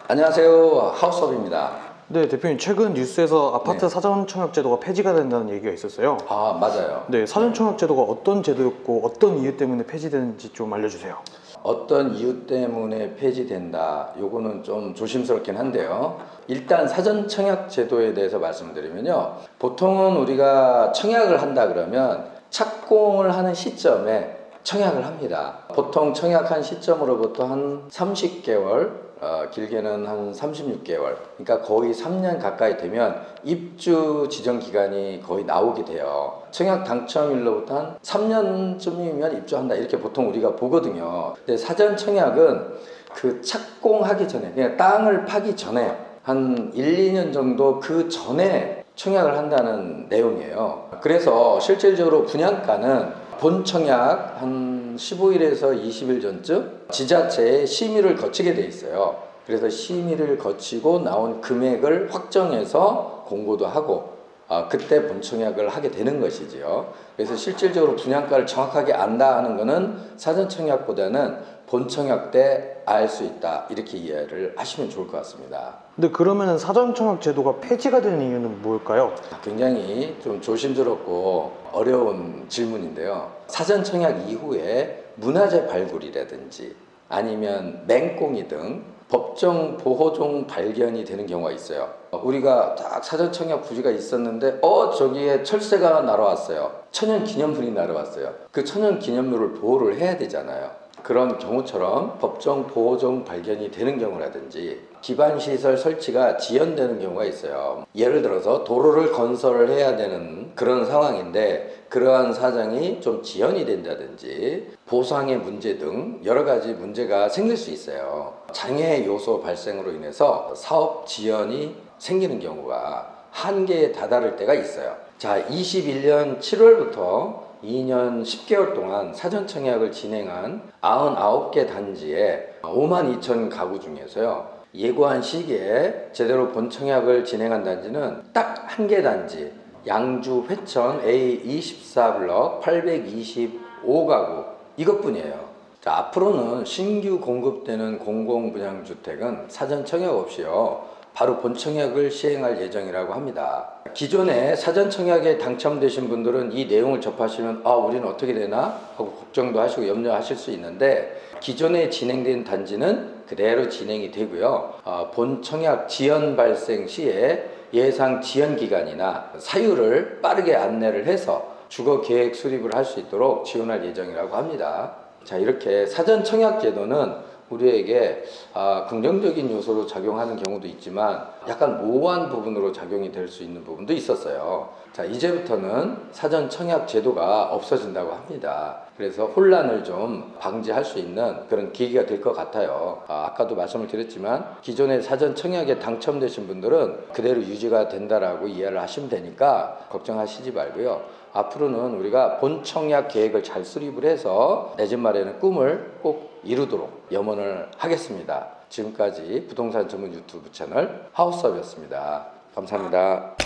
안녕하세요. 하우스업입니다. 네, 대표님 최근 뉴스에서 아파트 사전 청약 제도가 폐지가 된다는 얘기가 있었어요. 아, 맞아요. 네, 사전 청약 제도가 어떤 제도였고 어떤 이유 때문에 폐지되는지 좀 알려주세요. 어떤 이유 때문에 폐지된다. 요거는 좀 조심스럽긴 한데요. 일단 사전 청약 제도에 대해서 말씀드리면요. 보통은 우리가 청약을 한다 그러면 착공을 하는 시점에 청약을 합니다. 보통 청약한 시점으로부터 한 30개월, 길게는 한 36개월, 그러니까 거의 3년 가까이 되면 입주 지정 기간이 거의 나오게 돼요. 청약 당첨일로부터 한 3년쯤이면 입주한다, 이렇게 보통 우리가 보거든요. 근데 사전 청약은 그 착공하기 전에, 그냥 땅을 파기 전에 한 1, 2년 정도 그 전에 청약을 한다는 내용이에요. 그래서 실질적으로 분양가는 본 청약 한 15일에서 20일 전쯤 지자체에 심의를 거치게 돼 있어요. 그래서 심의를 거치고 나온 금액을 확정해서 공고도 하고 그때 본 청약을 하게 되는 것이지요. 그래서 실질적으로 분양가를 정확하게 안다 하는 것은 사전 청약보다는 본 청약 때 알 수 있다, 이렇게 이해를 하시면 좋을 것 같습니다. 근데 그러면 사전 청약 제도가 폐지가 되는 이유는 뭘까요? 굉장히 좀 조심스럽고 어려운 질문인데요. 사전 청약 이후에 문화재 발굴이라든지 아니면 맹꽁이 등 법정 보호종 발견이 되는 경우가 있어요. 우리가 딱 사전 청약 부지가 있었는데 저기에 철새가 날아왔어요. 천연기념물이 날아왔어요. 그 천연기념물을 보호를 해야 되잖아요. 그런 경우처럼 법정 보호종 발견이 되는 경우라든지 기반시설 설치가 지연되는 경우가 있어요. 예를 들어서 도로를 건설을 해야 되는 그런 상황인데 그러한 사정이 좀 지연이 된다든지 보상의 문제 등 여러 가지 문제가 생길 수 있어요. 장애 요소 발생으로 인해서 사업 지연이 생기는 경우가 한계에 다다를 때가 있어요. 자, 21년 7월부터 2년 10개월 동안 사전 청약을 진행한 99개 단지에 52,000 가구 중에서요, 예고한 시기에 제대로 본 청약을 진행한 단지는 딱 한 개 단지, 양주 회천 A24블럭 825가구 이것뿐이에요. 자, 앞으로는 신규 공급되는 공공분양주택은 사전 청약 없이요 바로 본 청약을 시행할 예정이라고 합니다. 기존에 사전 청약에 당첨되신 분들은 이 내용을 접하시면 우리는 어떻게 되나 하고 걱정도 하시고 염려하실 수 있는데, 기존에 진행된 단지는 그대로 진행이 되고요. 본 청약 지연 발생 시에 예상 지연 기간이나 사유를 빠르게 안내를 해서 주거 계획 수립을 할 수 있도록 지원할 예정이라고 합니다. 자, 이렇게 사전 청약 제도는 우리에게 긍정적인 요소로 작용하는 경우도 있지만 약간 모호한 부분으로 작용이 될 수 있는 부분도 있었어요. 자, 이제부터는 사전 청약 제도가 없어진다고 합니다. 그래서 혼란을 좀 방지할 수 있는 그런 계기가 될 것 같아요. 아까도 말씀을 드렸지만 기존에 사전 청약에 당첨되신 분들은 그대로 유지가 된다라고 이해를 하시면 되니까 걱정하시지 말고요. 앞으로는 우리가 본 청약 계획을 잘 수립을 해서 내 집 마련의 꿈을 꼭 이루도록 염원을 하겠습니다. 지금까지 부동산 전문 유튜브 채널 하우스업이었습니다. 감사합니다.